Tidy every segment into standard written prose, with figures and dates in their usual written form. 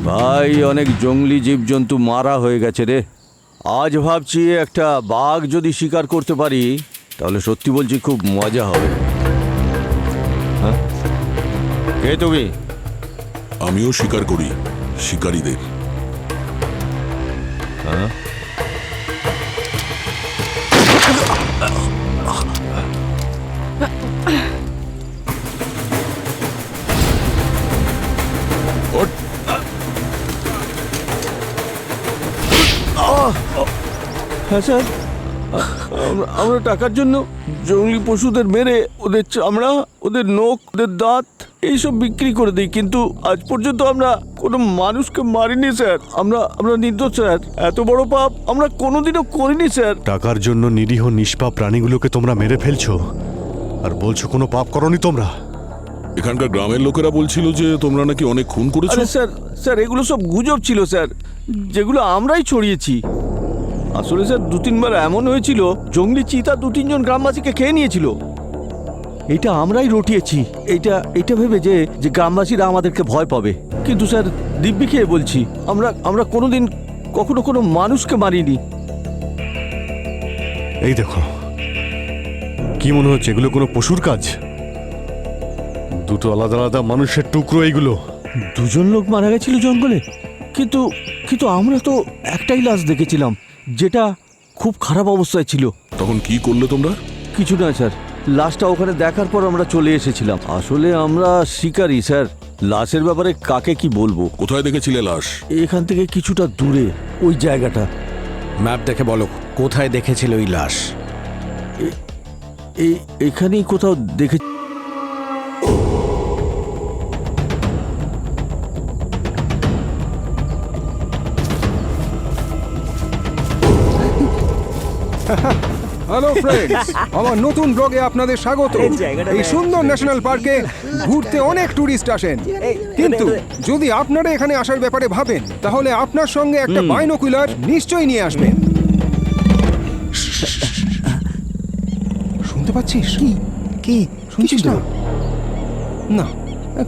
ভাই অনেক জঙ্গলি জীবজন্তু মারা হয়ে গেছে রে। আজ ভাবছি একটা বাঘ যদি শিকার করতে পারি তাহলে সত্যি বলছি খুব মজা হবে। হ্যাঁ, কে তুমি? আমিও শিকার করি শিকারীদের। হ্যাঁ, হ্যাঁ স্যার, আমরা টাকার জন্য জঙ্গলি পশুদের মেরে ওদের চামড়া, ওদের নখ, ওদের দাঁত এইসব বিক্রি করে দিই, কিন্তু আজ পর্যন্ত আমরা কোনো মানুষকে মারিনি স্যার। আমরা নির্দোষ স্যার। এত বড় পাপ আমরা কোনোদিনও করিনি স্যার। টাকার জন্য নিরীহ নিষ্পাপ প্রাণীগুলোকে তোমরা মেরে ফেলছো আর বলছো কোনো পাপ করনি তোমরা। এখানকার গ্রামের লোকেরা বলছিল যে তোমরা নাকি অনেক খুন করেছো। আরে স্যার, স্যার এগুলো সব গুজব ছিল স্যার, যেগুলো আমরাই ছড়িয়েছি। আসলে স্যার 2-3 বার এমন হয়েছিল জঙ্গলি চিতা 2-3 জন গ্রামবাসীকে খেয়ে নিয়েছিল। এটা আমরাই রটিয়েছি, এইটা ভেবে যে গ্রামবাসীরা আমাদেরকে ভয় পাবে। কিন্তু স্যার দিব্যি খেয়ে বলছি আমরা কোনোদিন কখনো কোনো মানুষকে মারিনি। এই দেখো, কি মনে হচ্ছে এগুলো কোনো পশুর কাজ? দুটো আলাদা আলাদা মানুষের টুকরো এইগুলো। 2 জন লোক মারা গেছিল জঙ্গলে, কিন্তু আমরা তো একটাই লাশ দেখেছিলাম যেটা খুব খারাপ অবস্থায় ছিল। তখন কি করলে তোমরা? কিছু না স্যার, লাশটা ওখানে দেখার পর আমরা চলে এসেছিলাম। আসলে আমরা শিকারী স্যার, লাশের ব্যাপারে কাকে কি বলবো। কোথায় দেখেছিলে লাশ? এখান থেকে কিছুটা দূরে ওই জায়গাটা। ম্যাপ দেখে বলো কোথায় দেখেছিল ওই লাশ। এখানেই কোথাও দেখে। হ্যালো ফ্রেন্ডস, আমার নতুন ব্লগে আপনাদের স্বাগত। এই সুন্দর ন্যাশনাল পার্কে ঘুরতে অনেক টুরিস্ট আসেন, কিন্তু যদি আপনারা এখানে আসার ব্যাপারে ভাবেন তাহলে আপনার সঙ্গে একটা বাইনোকুলার নিশ্চয়ই নিয়ে আসবেন। শুনতে পাচ্ছিস? কি শুনছিস না? না,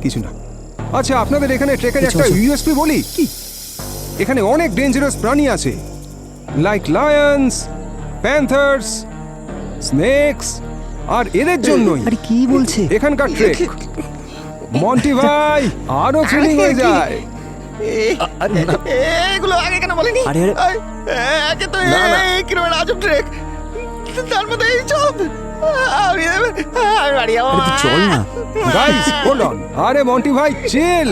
কিছু না। আচ্ছা, আপনাদের এখানে ট্রেকের একটা ইউএসপি বলি। কি? এখানে অনেক ডেঞ্জারাস প্রাণী আছে, লাইক লায়ন্স, প্যান্থার্স, স্নেকস, আর এদের জন্যই আরে কি বলছে? এখানকার ট্রেক। মন্টি ভাই, আরো থ্রিলিং হয়ে যায়। এগুলো আগে কেন বলেনি? আরে একে তো কিরকম আজব ট্রেক, তার মধ্যে এই সব। আমি বাড়ি যাবো। চল না। Guys, hold on. আরে মন্টি ভাই, চিল।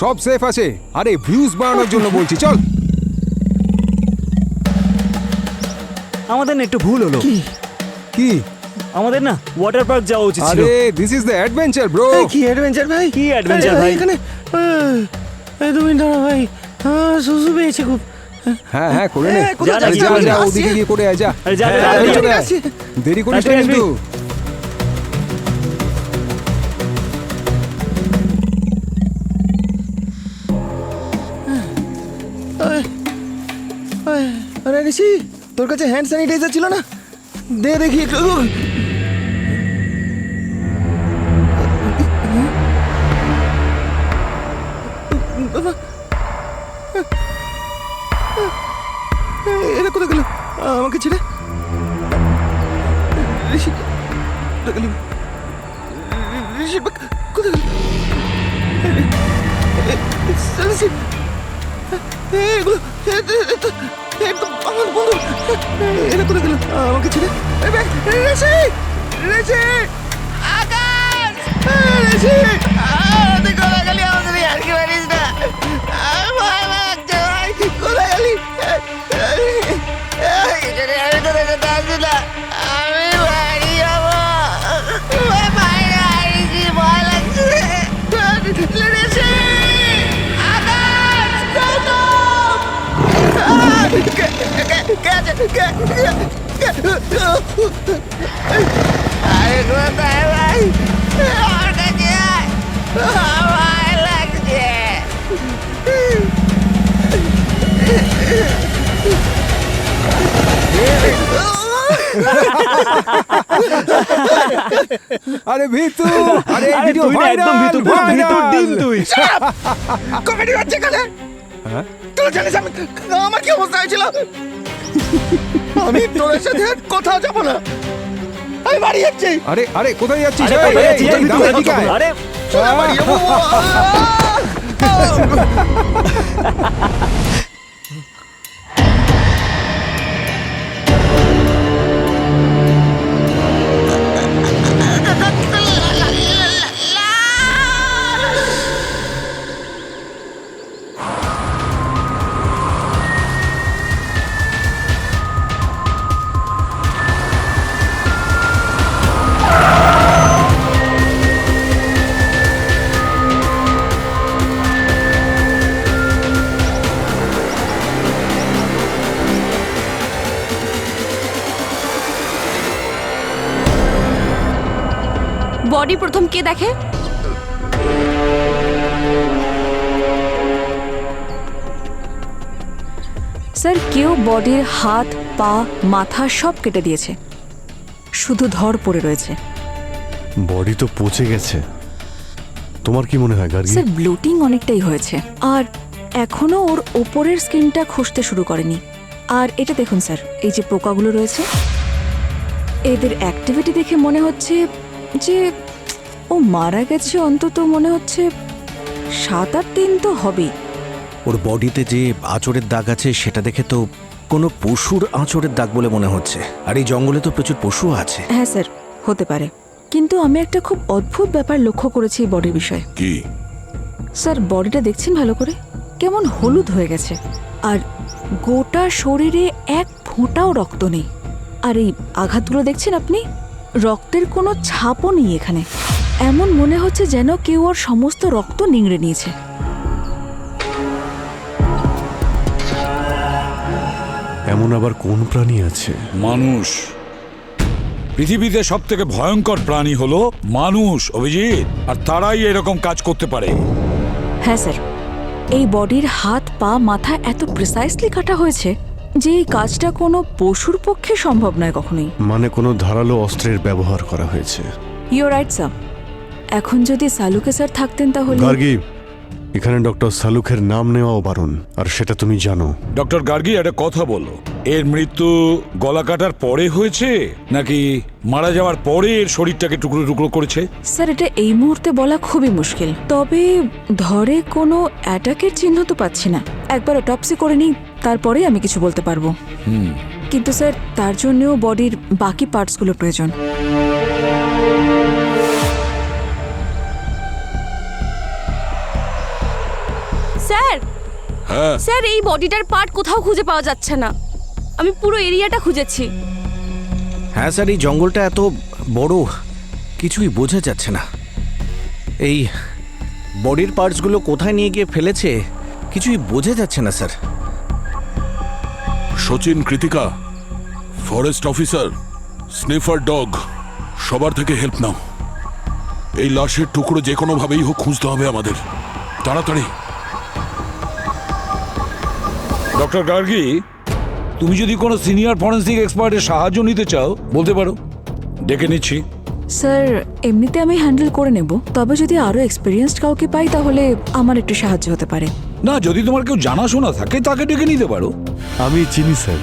সব সেফ আছে। আরে ভিউজ বাড়ানোর জন্য বলছি, চল। আমাদের না একটু ভুল হলো। কি? আমাদের না ওয়াটার পার্ক যাওয়া উচিত ছিল। আরে this is the adventure bro. কি অ্যাডভেঞ্চার ভাই? কি অ্যাডভেঞ্চার ভাই? এখানে তুমি দাঁড়া ভাই, সুসু পেয়েছে খুব। হ্যাঁ হ্যাঁ, করে নে। যা, যা, যা যা, যা, যা, ওদিকে গিয়ে করে আয়, যা। আরে যা, যা, হ্যাঁ, যা, চলে যা, আয়। দেরি করিস না আসবি, আসবি। কিন্তু। আরে ঋষি, তোর কাছে হ্যান্ড স্যানিটাইজার ছিল না? দে দেখি একটু। এরা কোথায় গেল? আমাকে ছেড়ে ঋষি কোথায় গেল? ঋষি কোথায় গেল? ঋষি, এগুলো একদম আমার বন্ধু। এরা কোথায় গেল? আমাকে ছেড়ে। ঋষি, ঋষি, আকাশ, ঋষি, তুই কোথায় গেলি? আমাদের আর কি পারিস না। ভয় লাগছে ভাই, কোথায় গেলি? আমি তো দেখে আসছি না, আমি বাড়ি যাবো। বাইরে আইসি, ভয় লাগছে। ঋষি, আকাশ, গৌতম, আরে কোথায় ভাই? আমার কাছে আয়, ভয় লাগছে। আরে ভিতু, আরে আরে ভিডিও তুই না একদম ভিতু, পুরো ভিতুর ডিম তুই। কমেডি হচ্ছে এখানে। হ্যাঁ? তুই জানিস আমার কি অবস্থা হয়েছিল? আমি তোর সাথে কোথাও যাবো না, আমি বাড়ি যাচ্ছি। আরে আরে কোথায় যাচ্ছিস? আরে এই, কোথায় এই, যাচ্ছিস? এই, ভিতু, দাঁড়া, এদিকে আয়। আরে সোজা বাড়ি যাবো। বডি প্রথম কে দেখে? স্যার কেউ বডির হাত পা মাথা সব কেটে দিয়েছে, শুধু ধর পড়ে রয়েছে। বডি তো পচে গেছে। তোমার কি মনে হয় গার্গী? স্যার ব্লোটিং অনেকটাই হয়েছে, আর এখনো ওর ওপরের স্কিনটা খসতে শুরু করেনি। আর এটা দেখুন স্যার, এই যে পোকাগুলো রয়েছে, এদের অ্যাক্টিভিটি দেখে মনে হচ্ছে যে ও মারা গেছে অন্তত মনে হচ্ছে 7-8 দিন তো হবেই। ওর বডিতে যে আঁচড়ের দাগ আছে সেটা দেখে তো কোনো পশুর আঁচড়ের দাগ বলে মনে হচ্ছে। আর এই জঙ্গলে তো প্রচুর পশু আছে। হ্যাঁ স্যার, হতে পারে, কিন্তু আমি একটা খুব অদ্ভুত ব্যাপার লক্ষ্য করেছি এই বডির বিষয়ে। কি? স্যার বডিটা দেখছেন ভালো করে, কেমন হলুদ হয়ে গেছে, আর গোটা শরীরে এক ফোঁটাও রক্ত নেই। আর এই আঘাতগুলো দেখছেন আপনি, রক্তের কোনো ছাপও নেই এখানে। এমন মনে হচ্ছে যেন কেউ ওর সমস্ত রক্ত নিংড়ে নিয়েছে। এমন আবার কোন প্রাণী আছে? মানুষ। পৃথিবীতে সব থেকে ভয়ঙ্কর প্রাণী হলো মানুষ, অভিজিৎ। আর তারাই এরকম কাজ করতে পারে। হ্যাঁ স্যার, এই বডির হাত পা মাথা এত প্রিসাইসলি কাটা হয়েছে যে এই কাজটা কোনো পশুর পক্ষে সম্ভব নয় কখনোই। মানে কোনো ধারালো অস্ত্রের ব্যবহার করা হয়েছে। You right sir. এখন যদি সালুকে স্যার থাকতেন তাহলে। গার্গী, এখানে ডক্টর সালুখের নাম নেওয়াও বারণ, আর সেটা তুমি জানো। ডক্টর গার্গী, একটা কথা বলো, এর মৃত্যু গলা কাটার পরে হয়েছে নাকি মারা যাওয়ার পরে এর শরীরটাকে টুকরো টুকরো করেছে? স্যার এটা এই মুহূর্তে বলা খুবই মুশকিল, তবে ধরে কোনো অ্যাটাকের চিহ্ন তো পাচ্ছি না। একবার অটপসি করে নিই, তারপরেই আমি কিছু বলতে পারবো। কিন্তু স্যার তার জন্যও বডির বাকি পার্টসগুলো প্রয়োজন। হ্যাঁ। স্যার এই বডিটার পার্ট কোথাও খুঁজে পাওয়া যাচ্ছে না, আমি পুরো এরিয়াটা খুঁজেছি। হ্যাঁ স্যার, এই জঙ্গলটা এত বড়, কিছুই বোঝা যাচ্ছে না। এই বডির পার্টসগুলো কোথায় নিয়ে গিয়ে ফেলেছে কিছুই বোঝা যাচ্ছে না sir. Sachin, Krittika, forest officer, sniffer dog, সবার থেকে হেল্প নাও। এই লাশের টুকরো যে কোনো ভাবেই হোক খুঁজতে হবে আমাদের, তাড়াতাড়ি। ডক্টর গার্গী, তুমি যদি কোনো সিনিয়র ফরেন্সিক এক্সপার্টের সাহায্য নিতে চাও বলতে পারো, ডেকে নিচ্ছি। স্যার এমনিতে আমি হ্যান্ডেল করে নেব, তবে যদি আরো এক্সপিরিয়েন্সড কাউকে পাই তাহলে আমার একটু সাহায্য হতে পারে। না, যদি তোমার কেউ জানাশোনা থাকে তাকে ডেকে নিতে পারো। আমি চিনি স্যার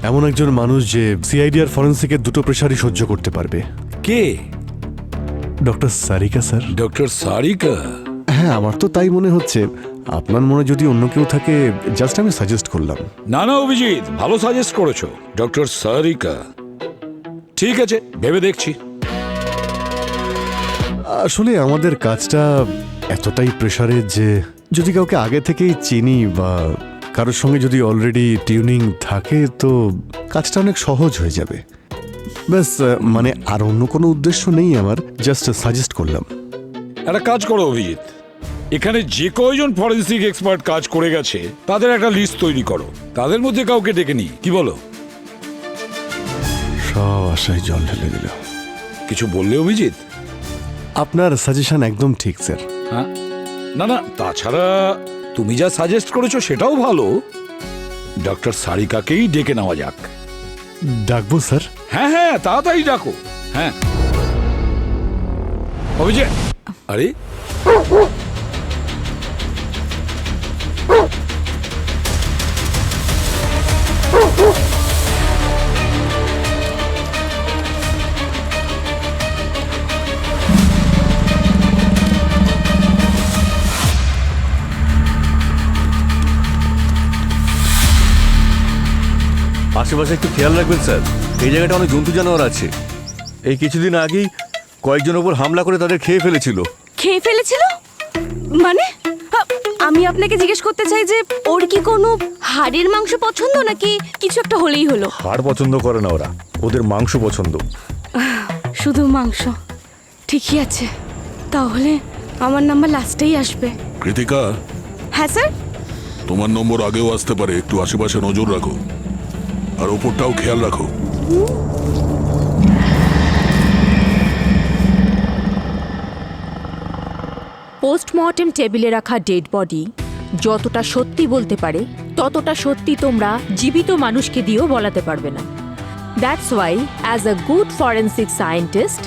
এমন একজন মানুষ যে সিআইডি আর ফরেন্সিকের দুটো প্রেশারই সহ্য করতে পারবে। কে? Doctor Sarika sir. Doctor Sarika? হ্যাঁ, আমার তো তাই মনে হচ্ছে। আপনার মনে যদি অন্য কেউ থাকে, জাস্ট আমি সাজেস্ট করলাম। না না অভিজিৎ, ভালো সাজেস্ট করেছো, ডক্টর সারিকা। ঠিক আছে, ভেবে দেখছি। আসলে আমাদের কাজটা এতটাই প্রেশারের যে যদি কাউকে আগে থেকেই চিনি বা কারোর সঙ্গে যদি অলরেডি টিউনিং থাকে তো কাজটা অনেক সহজ হয়ে যাবে। ব্যাস, মানে আর অন্য কোনো উদ্দেশ্য নেই আমার, জাস্ট সাজেস্ট করলাম। একটা কাজ করো অভিজিৎ, এখানে যে কয়জন ফরেন্সিক এক্সপার্ট কাজ করে গেছে তাদের একটা লিস্ট তৈরি করো, তাদের মধ্যে কাউকে ডেকে নিই, কি বলো? সব আশায় জল ঢেলে দিল। কিছু বললে অভিজিৎ? আপনার সাজেশন একদম ঠিক স্যার। হ্যাঁ, না না, তাছাড়া তুমি যা সাজেস্ট করেছো সেটাও ভালো। ডক্টর সারিকাকেই ডেকে নেওয়া যাক। ডাকবো স্যার? হ্যাঁ হ্যাঁ, তাড়াতাড়ি ডাকো। হ্যাঁ অভিজিৎ, আরে আশেপাশে একটু খেয়াল রাখবেন স্যার, এই জায়গাটা অনেক জন্তু জানোয়ার আছে। এই কিছুদিন আগেই কয়েকজন ওপর হামলা করে তাদের খেয়ে ফেলেছিল। খেয়ে ফেলেছিল মানে? আমি আপনাকে জিজ্ঞেস করতে চাই যে ওর কি কোনো হাড়ের মাংস পছন্দ নাকি কিছু একটা হলেই হলো? হাড় পছন্দ করে না ওরা, ওদের মাংস পছন্দ। শুধু মাংস, ঠিকই আছে। তাহলে আমার নাম্বার লাস্টেই আসবে। কৃতিকা, হ্যাঁ স্যার। তোমার নম্বর আগেও আসতে পারে, একটু আশেপাশে নজর রাখো আর ওপরটাও খেয়াল রাখো। পোস্টমর্টেম টেবিলে রাখা ডেড বডি যতটা সত্যি বলতে পারে ততটা সত্যি তোমরা জীবিত মানুষকে দিয়েও বলাতে পারবে না। That's why as a good forensic scientist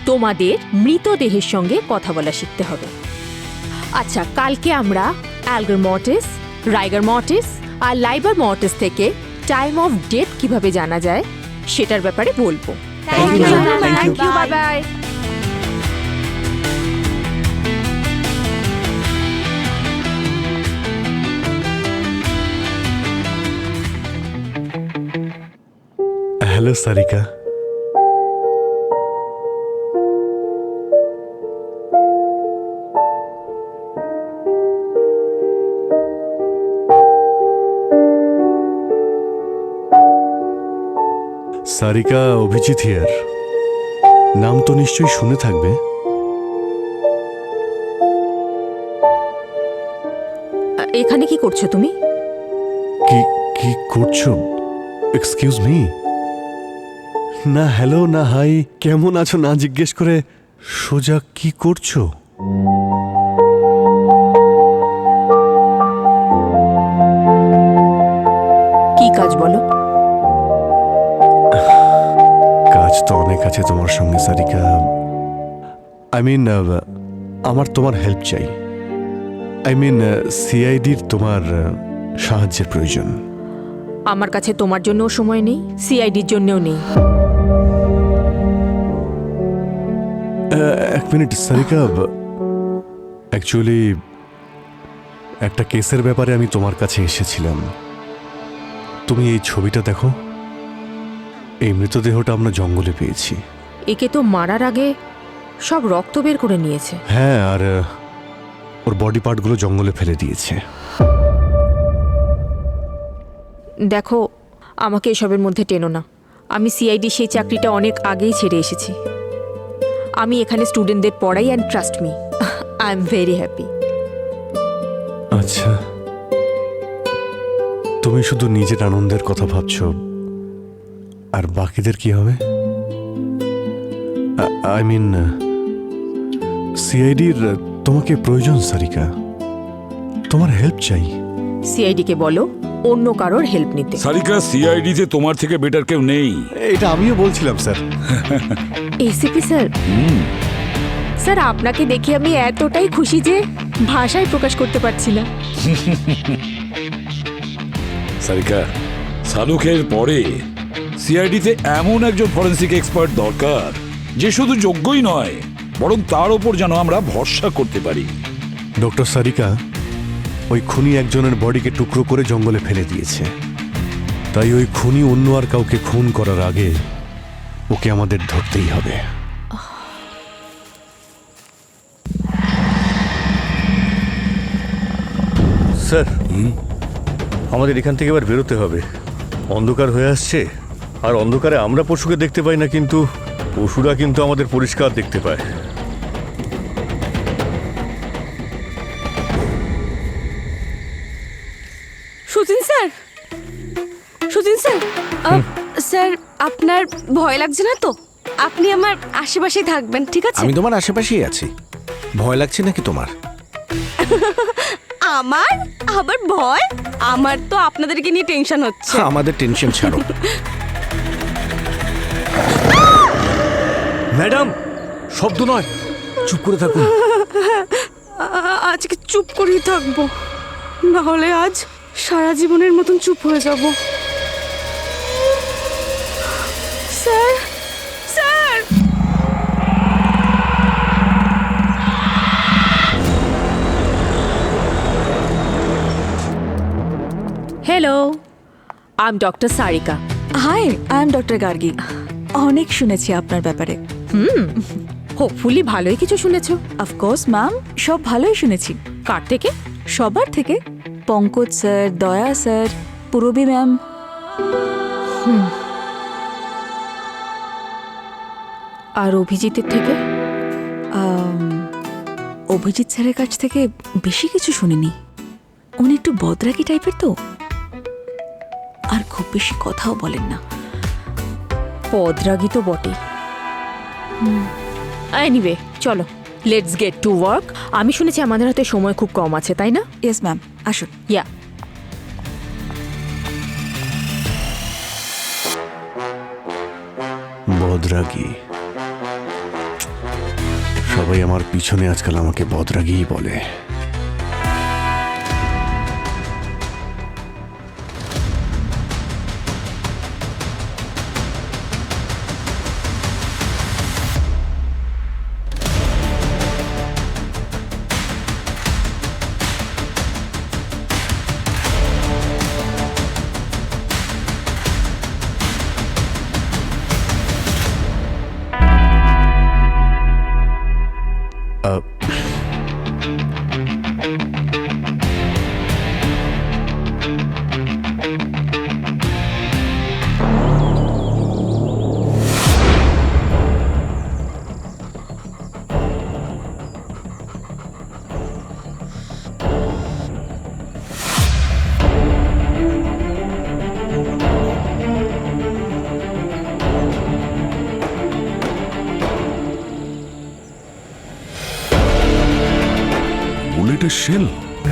তোমাদের মৃতদেহের সঙ্গে কথা বলা শিখতে হবে। আচ্ছা, কালকে আমরা অ্যালগার মর্টিস, রাইগার মর্টিস আর লাইবার মর্টিস থেকে টাইম অফ ডেথ কিভাবে জানা যায় সেটার ব্যাপারে বলবো। Thank you. Bye bye. Hello Sarika. Sarika, Abhijit here. নাম তো নিশ্চয়ই শুনে থাকবে। এখানে কি করছো তুমি? কি কি করছো? Excuse me. না হ্যালো না হাই, কেমন আছো না জিজ্ঞেস করে সোজা কি করছো? কি কাজ বলো? কাজ তো অনেক আছে তোমার সঙ্গে সারিকা। আই মিন আমার তোমার হেল্প চাই। আই মিন সিআইডির তোমার সাহায্যের প্রয়োজন। আমার কাছে তোমার জন্যও সময় নেই, সিআইডির জন্যও নেই। এক মিনিট সারিকা, অ্যাকচুয়ালি একটা কেসের ব্যাপারে আমি তোমার কাছে এসেছিলাম। তুমি এই ছবিটা দেখো। এই মৃতদেহটা আমরা জঙ্গলে পেয়েছি। একে তো মারার আগে সব রক্ত বের করে নিয়েছে। হ্যাঁ, আর ওর বডি পার্টগুলো জঙ্গলে ফেলে দিয়েছে। দেখো, আমাকে এসবের মধ্যে টেনো না। আমি সিআইডি সেই চাকরিটা অনেক আগেই ছেড়ে এসেছি। আমি এখানে স্টুডেন্টদের পড়াই, and trust me, I am very happy. আচ্ছা, তুমি শুধু নিজের আনন্দের কথা ভাবছো, আর বাকিদের কি হবে? আই মিন সিআইডির তোমাকে প্রয়োজন সারিকা, তোমার হেল্প চাই। সিআইডিকে বলো অন্য কারোর হেল্প নিতে। সারিকা, সিআইডিতে তোমার থেকে বেটার কেউ নেই। এটা আমিও বলছিলাম স্যার। এসিপি স্যার, স্যার আপনাকে দেখে আমি এতটাই খুশি যে ভাষায় প্রকাশ করতে পারছি না। সারিকা, শালুকের পরে সিআইডিতে এমন একজন ফরেন্সিক এক্সপার্ট দরকার যে শুধু যোগ্যই নয়, বরং তার ওপর যেন আমরা ভরসা করতে পারি। ডক্টর সারিকা, ওই খুনি একজনের বডিকে টুকরো করে জঙ্গলে ফেলে দিয়েছে। তাই ওই খুনি অন্য আর কাউকে খুন করার আগে ওকে আমাদের ধরতেই হবে। স্যার, আমাদের এখান থেকে এবার বেরোতে হবে। অন্ধকার হয়ে আসছে, আর অন্ধকারে আমরা পশুকে দেখতে পাই না, কিন্তু পশুরা কিন্তু আমাদের পরিষ্কার দেখতে পায়। Soo-jin sir, Soo-jin sir, sir আপনার ভয় লাগছে না তো? আপনি আমার আশেপাশেই থাকবেন, ঠিক আছে? আমি তোমার আশেপাশেই আছি। ভয় লাগছে নাকি তোমার? আমার আবার ভয়? আমার তো আপনাদেরকে নিয়ে টেনশন হচ্ছে। আমাদের টেনশন ছাড়ো। ম্যাডাম, শব্দ নয়, চুপ করে থাকুন। আজকে চুপ করেই থাকবো, না হলে আজ সারা জীবনের মতন চুপ হয়ে যাব। Sir, sir! Hello, I am doctor Sarika. Hi, I am doctor Gargi. অনেক শুনেছি আপনার ব্যাপারে। হোপফুলি ভালোই কিছু শুনেছো। অফকোর্স ম্যাম, সব ভালোই শুনেছি। কার থেকে? সবার থেকে। পঙ্কজ স্যার, দয়া স্যার, পূরবী ম্যাম। আর অভিজিতের থেকে? অভিজিৎ স্যারের কাছ থেকে বেশি কিছু শুনিনি। উনি একটু বদরাগী টাইপের তো, আর খুব বেশি কথাও বলেন না। পদরাগী তো বটে। এনিওয়ে, চলো লেটস গেট টু ওয়ার্ক। আমি শুনেছি আমাদের হাতে সময় খুব কম আছে, তাই না? ইয়েস ম্যাম, আসুন। ইয়া। বদরাগী, সবাই আমার পিছনে আজকাল আমাকে বদরাগীই বলে। বুলেটের শেল?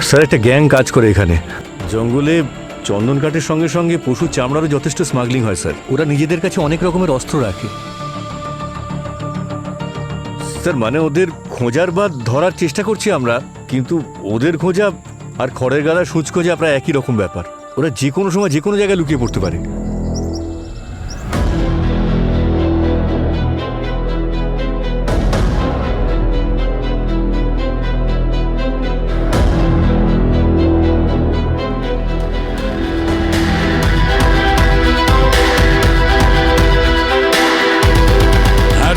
স্যার, একটা গ্যাং কাজ করে এখানে। জঙ্গলে চন্দন কাঠের সঙ্গে সঙ্গে পশুর চামড়ারও যথেষ্ট স্মাগলিং হয় স্যার। ওরা নিজেদের কাছে অনেক রকমের অস্ত্র রাখে স্যার। মানে ওদের খোঁজার বা ধরার চেষ্টা করছি আমরা, কিন্তু ওদের খোঁজা আর খড়ের গাদা সূচ খোঁজা প্রায় একই রকম ব্যাপার। ওরা যে কোনো সময় যে কোনো জায়গায় লুকিয়ে পড়তে পারে।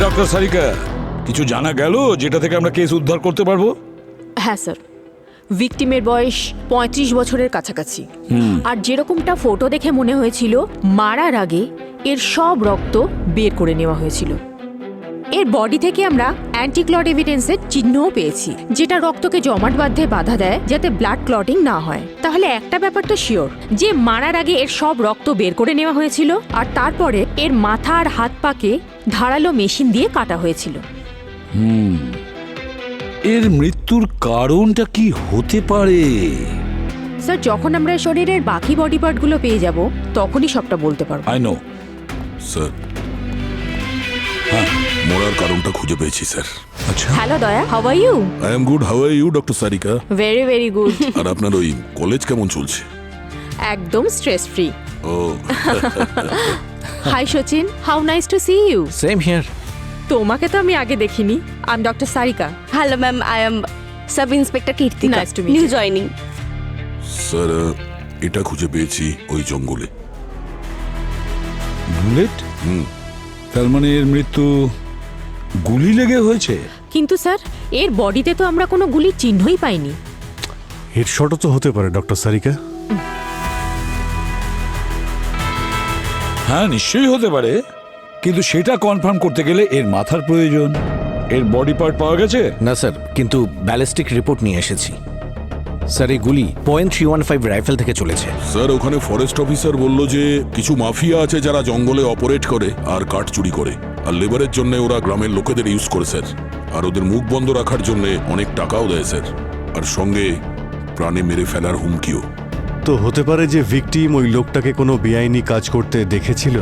ডক্টর সারিকা, কিছু জানা গেল যেটা থেকে আমরা কেস উদ্ধার করতে পারবো? হ্যাঁ স্যার, ভিকটিমের বয়স 35 বছরের কাছাকাছি। আর যেরকমটা ফটো দেখে মনে হয়েছিল, মারার আগে এর সব রক্ত বের করে নেওয়া হয়েছিল। এর বডি থেকে আমরা অ্যান্টি ক্লট এভিডেন্সের চিহ্নও পেয়েছি, যেটা রক্তকে জমাট বাঁধতে বাধা দেয় যাতে ব্লাড ক্লটিং না হয়। তাহলে একটা ব্যাপারটা শিওর যে মারার আগে এর সব রক্ত বের করে নেওয়া হয়েছিল, আর তারপরে এর মাথা আর হাত পাকে ধারালো মেশিন দিয়ে কাটা হয়েছিল। এর মৃত্যুর কারণটা কি হতে পারে? স্যার, যখন আমরা শরীরের বাকি বডি পার্টগুলো পেয়ে যাব তখনই সবটা বলতে পারবো। আই নো স্যার, হ্যাঁ, মরার কারণটা খুঁজে পেয়েছি স্যার। আচ্ছা, hello Daya, how are you? I am good, how are you doctor Sarika? Very very good. আর আপনার ওই কলেজ কেমন চলছে? একদম স্ট্রেস ফ্রি। ও, hi Sachin, how nice to see you. Same here. তোমাকে তো আমি আগে দেখিনি। I am doctor Sarika. Hello, ma'am. I am Sub Inspector Kirtika. Nice to meet New you. joining. Sir, এটা খুঁজে পেয়েছি ওই জঙ্গলে। বুলেট? তার মানে এর মৃত্যু গুলি লেগে হয়েছে? কিন্তু স্যার, এর বডিতে তো আমরা কোনো গুলির চিহ্নই পাইনি। হেডশটও তো হতে পারে ডক্টর সারিকা। হ্যাঁ, নিশ্চয়ই হতে পারে, কিন্তু সেটা কনফার্ম করতে গেলে এর মাথার প্রয়োজন। এর বডি পার্ট পাওয়া গেছে? না স্যার, কিন্তু ব্যালিস্টিক রিপোর্ট নিয়ে এসেছি। স্যার, এই গুলি .315 রাইফেল থেকে চলেছে। স্যার, ওখানে ফরেস্ট অফিসার বলল যে কিছু মাফিয়া আছে যারা জঙ্গলে অপারেট করে আর কাঠ চুরি করে, আর লেবারের জন্য ওরা গ্রামের লোকেদের ইউজ করে স্যার। আর ওদের মুখ বন্ধ রাখার জন্য অনেক টাকাও দেয় স্যার, আর সঙ্গে প্রাণে মেরে ফেলার হুমকিও। তো হতে পারে যে ভিকটিম ওই লোকটাকে কোনো বেআইনি কাজ করতে দেখেছিল,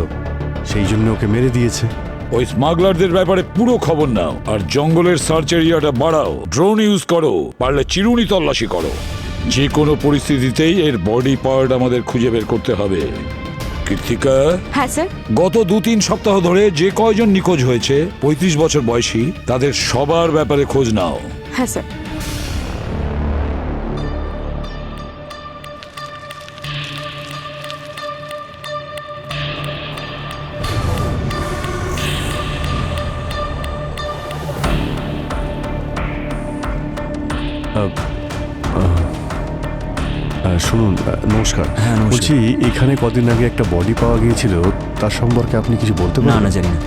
সেই জন্য ওকে মেরে দিয়েছে। ওই স্মাগলারদের ব্যাপারে পুরো খবর নাও, আর জঙ্গলের সার্চ এরিয়াটা বাড়াও, ড্রোন ইউজ করো, পারলে চিরুনি তল্লাশি করো। যে কোনো পরিস্থিতিতেই এর বডি পার্ট আমাদের খুঁজে বের করতে হবে। কৃতিকা, হ্যাঁ স্যার। গত 2-3 সপ্তাহ ধরে যে কয়জন নিখোঁজ হয়েছে 35 বছর বয়সী, তাদের সবার ব্যাপারে খোঁজ নাও। হ্যাঁ স্যার। শুনুন, নমস্কার। হ্যাঁ, নমস্কার। বলছি, এখানে কদিন আগে একটা বডি পাওয়া গিয়েছিল, তার সম্পর্কে আপনি কিছু বলতে না পারেন? না, জানি না।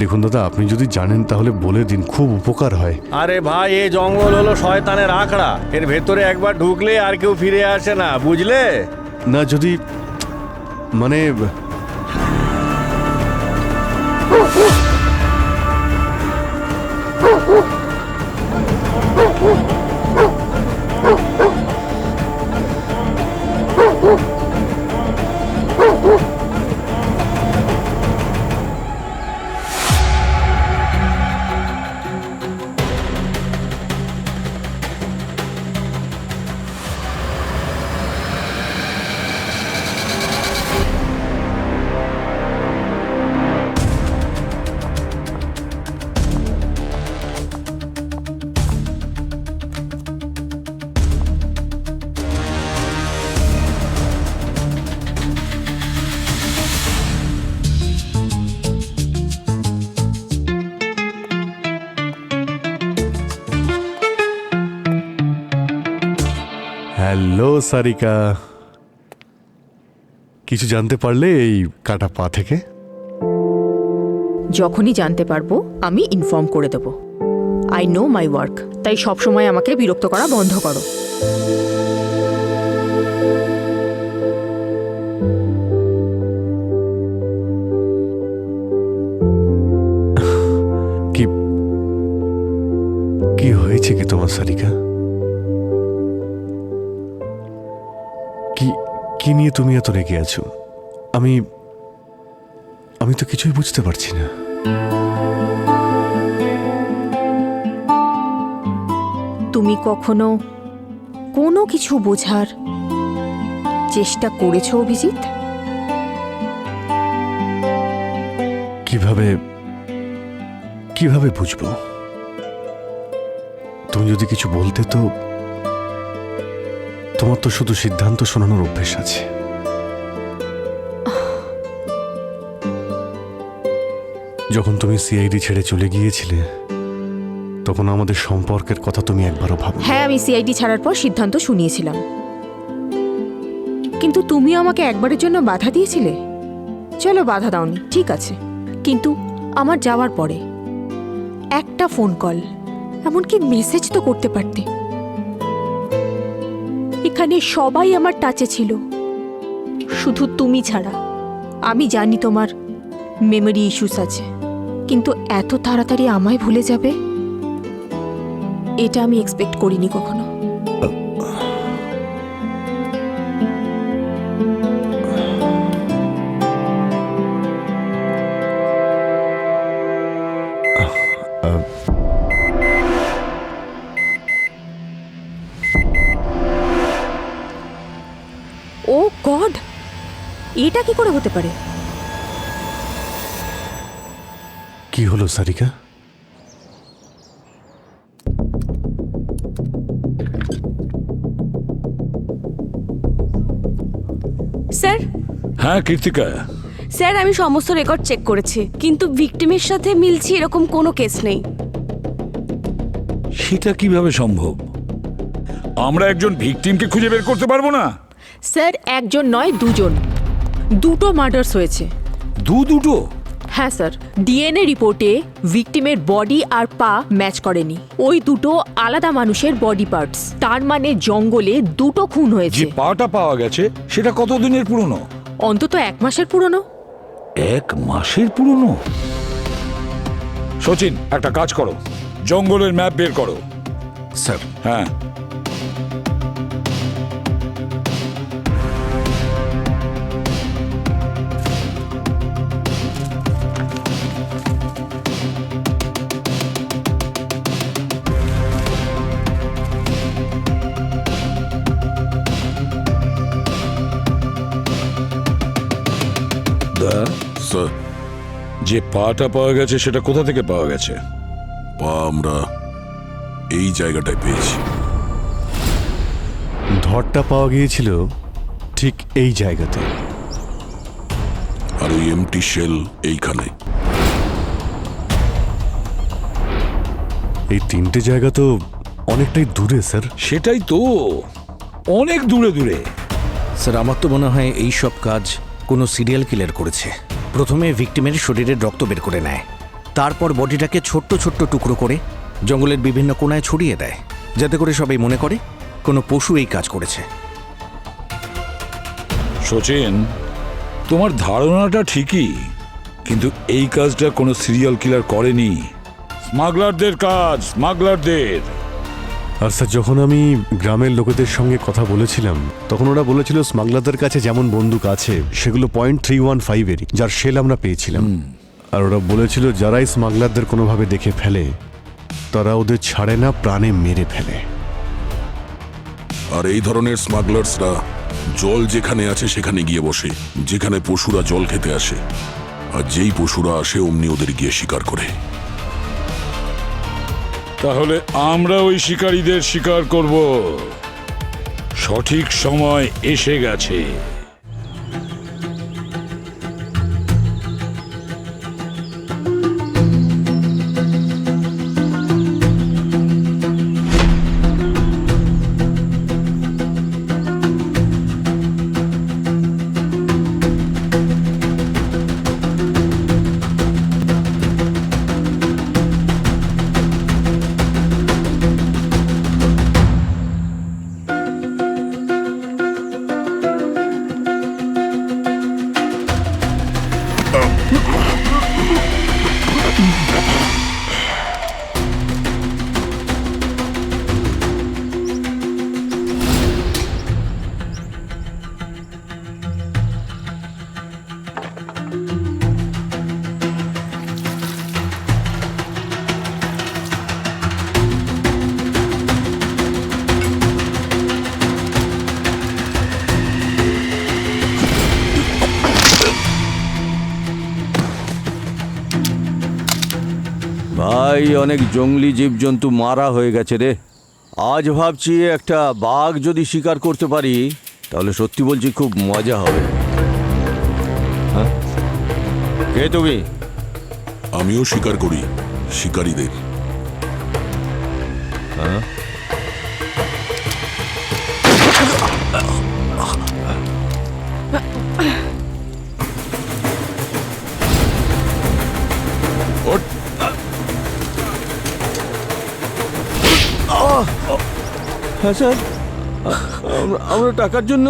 দেখুন দাদা, আপনি যদি জানেন তাহলে বলে দিন, খুব উপকার হয়। আরে ভাই, এই জঙ্গল হলো শয়তানের আখড়া। এর ভেতরে একবার ঢুকলে আর কেউ ফিরে আসে না, বুঝলে? না, যদি মানে হ্যালো সারিকা, কিছু জানতে পারলে এই কাটা পা থেকে? যখনই জানতে পারবো আমি ইনফর্ম করে দেব। আই নো মাই ওয়ার্ক, তাই সবসময় আমাকে বিরক্ত করা বন্ধ করো। কি কি হয়েছে কি তোমার সারিকা? কি নিয়ে তুমি এত রেগে আছো? আমি তো কিছুই বুঝতে পারছি না। তুমি কখনো কোনো কিছু বোঝার চেষ্টা করেছো অভিজিৎ? কিভাবে বুঝবো? তুমি যদি কিছু বলতে তো। তোমার তো শুধু সিদ্ধান্ত শোনানোর অভ্যেস আছে। যখন তুমি সিআইডি ছেড়ে চলে গিয়েছিলে, তখন আমাদের সম্পর্কের কথা তুমি একবারও ভাবো? হ্যাঁ, আমি সিআইডি ছাড়ার পর সিদ্ধান্ত শুনিয়েছিলাম, কিন্তু তুমি আমাকে একবারের জন্য বাধা দিয়েছিলে। চলো, বাধা দাওনি, ঠিক আছে, কিন্তু আমার যাওয়ার পরে একটা ফোন কল, এমনকি মেসেজ তো করতে পারতে। এখানে সবাই আমার টাচে ছিল, শুধু তুমি ছাড়া। আমি জানি তোমার মেমোরি ইস্যুস আছে, কিন্তু এত তাড়াতাড়ি আমায় ভুলে যাবে এটা আমি এক্সপেক্ট করিনি কখনো। ও গড, এটা কি করে হতে পারে? কি হলো সারিকা? স্যার। হ্যাঁ কৃতিকা। স্যার, আমি সমস্ত রেকর্ড চেক করেছি, কিন্তু ভিকটিমের সাথে মিলছে এরকম কোনো কেস নেই। সেটা কিভাবে সম্ভব? আমরা একজন ভিকটিমকে খুঁজে বের করতে পারবো না? স্যার, একজন নয়, দুটো মার্ডার্স হয়েছে। দুটো? হ্যাঁ স্যার, ডিএনএ রিপোর্টে ভিকটিমের বডি আর পা ম্যাচ করেনি। ওই দুটো আলাদা মানুষের বডি পার্টস। তার মানে জঙ্গলে দুটো খুন হয়েছে। যে পাটা পাওয়া গেছে সেটা কতদিনের পুরনো? অন্তত 1 মাসের পুরনো। 1 মাসের পুরনো? সচিন, একটা কাজ করো, জঙ্গলের ম্যাপ বের করো। স্যার, হ্যাঁ, স্যার, যে পাটা পাওয়া গেছে সেটা কোথা থেকে পাওয়া গেছে? পা আমরা এই জায়গাটায় পেয়েছি। ধরটা পাওয়া গিয়েছিল ঠিক এই জায়গাতে। আর ওই এমটি শেল এইখানে। এই 3টে জায়গা তো অনেকটাই দূরে স্যার। সেটাই তো, অনেক দূরে দূরে। স্যার আমার তো মনে হয় এই সব কাজ কোনো সিরিয়াল কিলার করেছে। প্রথমে ভিকটিমের শরীরের রক্ত বের করে নেয়, তারপর বডিটাকে ছোট্ট ছোট্ট টুকরো করে জঙ্গলের বিভিন্ন কোণায় ছড়িয়ে দেয়, যাতে করে সবাই মনে করে কোনো পশু এই কাজ করেছে। সচিন, তোমার ধারণাটা ঠিকই, কিন্তু এই কাজটা কোনো সিরিয়াল কিলার করেনি। স্মাগলারদের কাজ, স্মাগলারদের। আর স্যার, যখন আমি গ্রামের লোকেদের সঙ্গে কথা বলেছিলাম তখন ওরা বলেছিল স্মাগলারদের কাছে যেমন বন্দুক আছে সেগুলো .315-এরই, যার শেল আমরা পেয়েছিলাম। আর ওরা বলেছিল যারাই স্মাগলারদের কোনোভাবে দেখে ফেলে তারা ওদের ছাড়ে না, প্রাণে মেরে ফেলে। আর এই ধরনের স্মাগলার্সরা জল যেখানে আছে সেখানে গিয়ে বসে, যেখানে পশুরা জল খেতে আসে, আর যেই পশুরা আসে অমনি ওদের গিয়ে শিকার করে। তাহলে আমরা ওই শিকারীদের শিকার করব। সঠিক সময় এসে গেছে। ভাই, অনেক জঙ্গলি জীবজন্তু মারা হয়ে গেছে রে। আজ ভাবছি একটা বাঘ যদি শিকার করতে পারি তাহলে সত্যি বলছি খুব মজা হবে। হ্যাঁ, কে তুমি? আমিও শিকার করি শিকারীদের। হ্যাঁ, হ্যাঁ স্যার, আমরা টাকার জন্য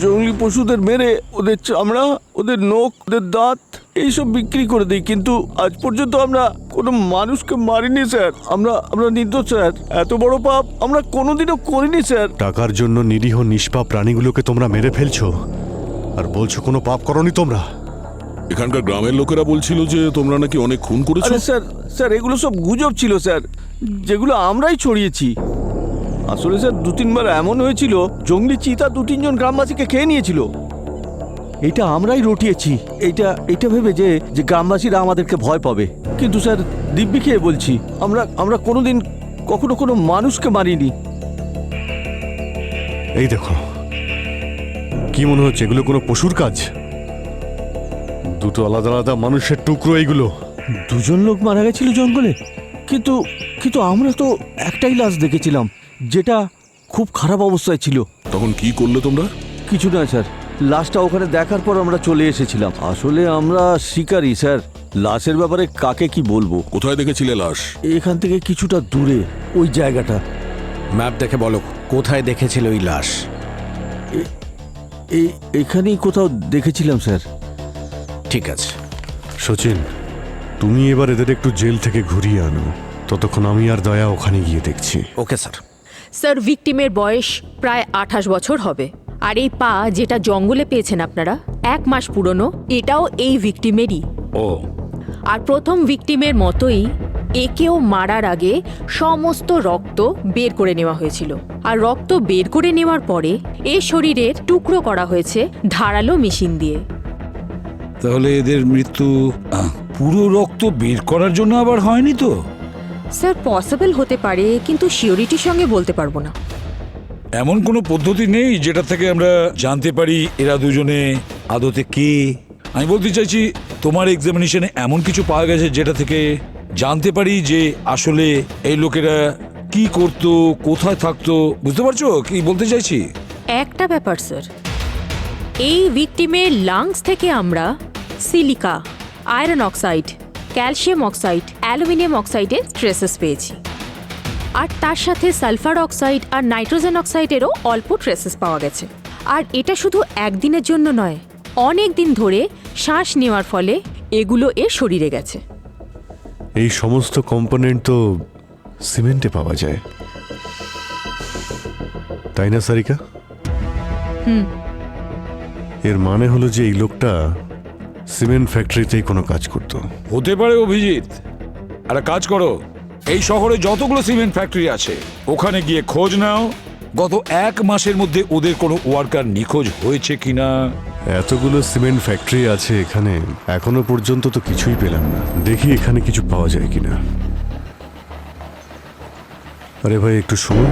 জঙ্গলি পশুদের মেরে ওদের চামড়া, ওদের নখ, ওদের দাঁত এইসব বিক্রি করে দিই, কিন্তু আজ পর্যন্ত আমরা কোনো মানুষকে মারিনি স্যার। আমরা নির্দোষ স্যার। এত বড় পাপ আমরা কোনোদিনও করিনি স্যার। টাকার জন্য নিরীহ নিষ্পাপ প্রাণীগুলোকে তোমরা মেরে ফেলছো আর বলছো কোনো পাপ করনি তোমরা। এখানকার গ্রামের লোকেরা বলছিল যে তোমরা নাকি অনেক খুন করেছো। আরে স্যার এগুলো সব গুজব ছিল স্যার, যেগুলো আমরাই ছড়িয়েছি। আসলে স্যার 2-3 বার এমন হয়েছিল জঙ্গলি চিতা 2-3 জন গ্রামবাসীকে খেয়ে নিয়েছিল। এটা আমরাই রটিয়েছি, এইটা ভেবে যে গ্রামবাসীরা আমাদেরকে ভয় পাবে। কিন্তু স্যার দিব্যি খেয়ে বলছি আমরা কোনোদিন কখনো কোনো মানুষকে মারিনি। এই দেখো, কি মনে হচ্ছে এগুলো কোনো পশুর কাজ? দুটো আলাদা আলাদা মানুষের টুকরো এইগুলো। 2 জন লোক মারা গেছিল জঙ্গলে, কিন্তু আমরা তো একটাই লাশ দেখেছিলাম যেটা খুব খারাপ অবস্থায় ছিল। তখন কি করলে তোমরা? কিছু না স্যার, লাশটা ওখানে দেখার পর আমরা চলে এসেছিলাম। আসলে আমরা শিকারী স্যার, লাশের ব্যাপারে কাকে কি বলবো। কোথায় দেখেছিলে লাশ? এখান থেকে কিছুটা দূরে ওই জায়গাটা। ম্যাপ দেখে বলো কোথায় দেখেছিল ওই লাশ। এখানেই কোথাও দেখেছিলাম স্যার। ঠিক আছে। সচিন, তুমি এবার এদের একটু জেল থেকে ঘুরিয়ে আনো, ততক্ষণ আমি আর দয়া ওখানে গিয়ে দেখছি। Okay sir. স্যার, ভিকটিমের বয়স প্রায় 28 বছর হবে। আর এই পা যেটা জঙ্গলে পেয়েছেন আপনারা, 1 মাস পুরনো, এটাও এই ভিকটিমেরই। ও, আর প্রথম ভিকটিমের মতোই একেও মারার আগে সমস্ত রক্ত বের করে নেওয়া হয়েছিল। আর রক্ত বের করে নেওয়ার পরে এর শরীরের টুকরো করা হয়েছে ধারালো মেশিন দিয়ে। তাহলে এদের মৃত্যু পুরো রক্ত বের করার জন্য আবার হয়নি তো? স্যার, পসিবল হতে পারে, কিন্তু সিওরিটির সঙ্গে বলতে পারবো না। এমন কোনো পদ্ধতি নেই যেটা থেকে আমরা জানতে পারি এরা দুজনে আদতে কে? আমি বলতে চাইছি, তোমার এক্সামিনেশনে এমন কিছু পাওয়া গেছে যেটা থেকে জানতে পারি যে আসলে এই লোকেরা কি করতো, কোথায় থাকতো? বুঝতে পারছো কি বলতে চাইছি? একটা ব্যাপার স্যার, এই ভিকটিমের লাংস থেকে আমরা silica, iron oxide, calcium oxide, aluminium অক্সাইডের ট্রেসেস পেয়েছি। আর তার সাথে সালফার অক্সাইড আর নাইট্রোজেন অক্সাইডেরও অল্প ট্রেসেস পাওয়া গেছে। আর এটা শুধু একদিনের জন্য নয়, অনেক দিন ধরে শ্বাস নেওয়ার ফলে এগুলো এর শরীরে গেছে। এই সমস্ত কম্পোনেন্ট তো সিমেন্টে পাওয়া যায়, তাই না সারিকা? এর মানে হলো যে এই লোকটা সিমেন্ট ফ্যাক্টরিতেই কোনো কাজ করতো। হতে পারে অভিজিৎ। একটা কাজ করো, এই শহরে যতগুলো সিমেন্ট ফ্যাক্টরি আছে ওখানে গিয়ে খোঁজ নাও গত 1 মাসের মধ্যে ওদের কোনো ওয়ার্কার নিখোঁজ হয়েছে কিনা। এতগুলো সিমেন্ট ফ্যাক্টরি আছে এখানে, এখনো পর্যন্ত তো কিছুই পেলাম না। দেখি এখানে কিছু পাওয়া যায় কিনা। আরে ভাই, একটু শুনুন।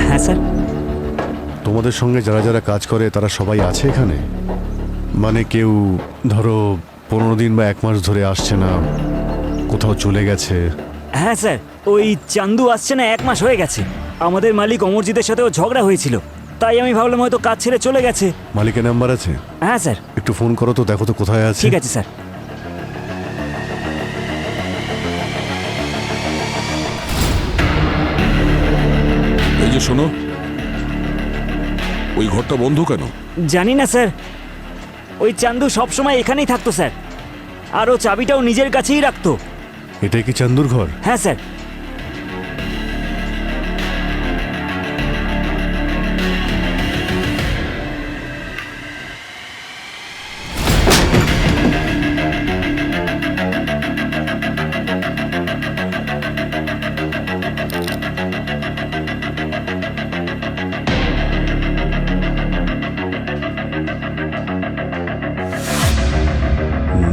হ্যাঁ স্যার। তোমাদের সঙ্গে যারা যারা কাজ করে তারা সবাই আছে এখানে? মানে কেউ ধরো 15 দিন বা 1 মাস ধরে আসছে না, কোথাও চলে গেছে? হ্যাঁ স্যার, ওই চান্দু আসছে না 1 মাস হয়ে গেছে। আমাদের মালিক অমরজিতের সাথেও ঝগড়া হয়েছিল, তাই আমি ভাবলাম হয়তো কাজ ছেড়ে চলে গেছে। মালিকের নাম্বার আছে? হ্যাঁ স্যার। একটু ফোন করো তো, দেখো তো কোথায় আছে। ঠিক আছে স্যার। এই যে শোনো, ওই ঘরটা বন্ধ কেন? জানি না স্যার, ওই চান্দু সবসময় এখানেই থাকতো স্যার, আর ও চাবিটাও নিজের কাছেই রাখতো। এটাই কি চান্দুর ঘর? হ্যাঁ স্যার।